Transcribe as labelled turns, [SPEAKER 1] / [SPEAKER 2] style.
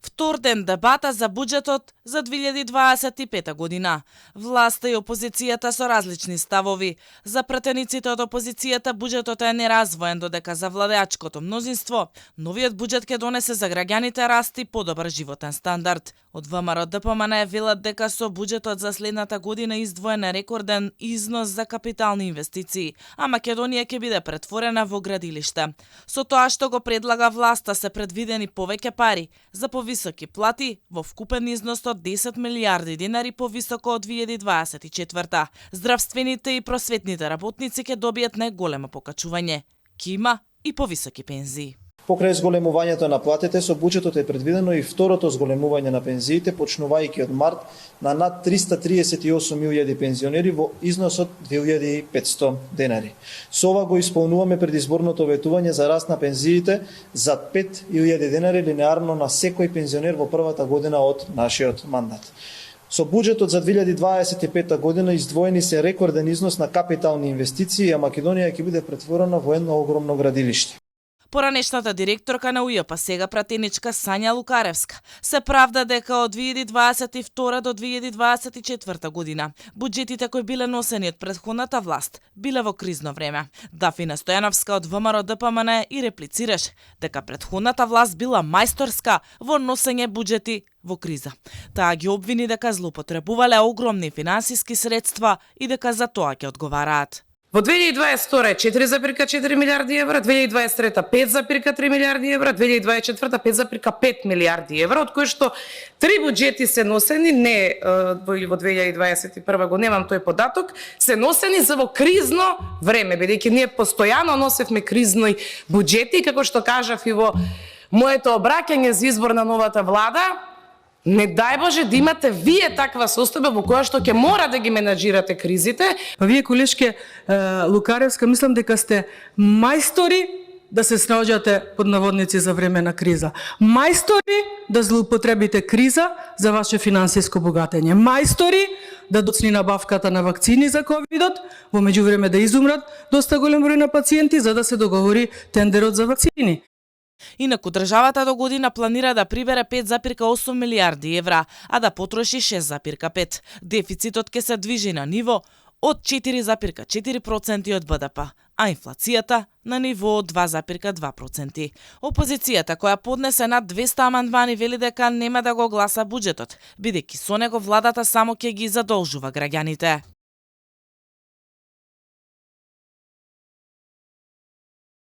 [SPEAKER 1] Втор ден дебата за буџетот за 2025 година. Власта и опозицијата со различни ставови. За пратениците од опозицијата буџетот е неразвоен, додека за владеачкото мнозинство новиот буџет ќе донесе за граѓаните раст и подобар животен стандард. Од ВМРО ДПМН велат дека со буџетот за следната година издвоен рекорден износ за капитални инвестиции, а Македонија ќе биде претворена во градилиште. Со тоа што го предлага власта се предвидени повеќе пари за повисоки плати во вкупен износ од 10 милиарди денари повисоко од 2024. Здравствените и просветните работници ќе добијат најголемо покачување. Ќе има и повисоки пензии.
[SPEAKER 2] Покрај зголемувањето на платите, со буџетот е предвидено и второто зголемување на пензиите, почнувајќи од март на над 338.000 пензионери во износ од 2.500 денари. Со ова го исполнуваме предизборното ветување за раст на пензиите за 5.000 денари линеарно на секој пензионер во првата година од нашиот мандат. Со буџетот за 2025 година издвоени се рекорден износ на капитални инвестиции, а Македонија ќе биде претворена во едно огромно градилиште.
[SPEAKER 1] Поранешната директорка на УЈП, сега пратеничка Сања Лукаревска, се правда дека од 2022 до 2024 година буџетите кои биле носени од претходната власт биле во кризно време. Дафина Стојановска од ВМРО ДПМН и реплицираше дека претходната власт била мајсторска во носење буџети во криза. Таа ги обвини дека злоупотребувале огромни финансиски средства и дека за тоа ќе одговараат.
[SPEAKER 3] Во 2022 е 4,4 милиарди евра, 2023 5,3 милиарди евра, 2024 5,5 милиарди евра, од кои што 3 буџети се носени, не во 2021 го немам тој податок, се носени за во кризно време, бидејќи ние постојано носевме кризни буџети, како што кажав и во моето обраќање за избор на новата влада. Не дај Боже да имате вие таква состојба во која што ќе мора да ги менаџирате кризите.
[SPEAKER 4] Па вие, колешке Лукаревска, мислам дека сте мајстори да се снаоѓате под наводници за време на криза. Мајстори да злоупотребите криза за ваше финансиско богатење. Мајстори да доцни набавката на вакцини за ковидот, во меѓувреме да изумрат доста голем број на пациенти за да се договори тендерот за вакцини.
[SPEAKER 1] Инаку државата до година планира да прибере 5,8 милиарди евра, а да потроши 6,5. Дефицитот ќе се движи на ниво од 4,4% од БДП, а инфлацијата на ниво од 2,2%. Опозицијата, која поднесе над 200 амандмани, вели дека нема да го гласа буџетот, бидејќи со него владата само ќе ги задолжува граѓаните.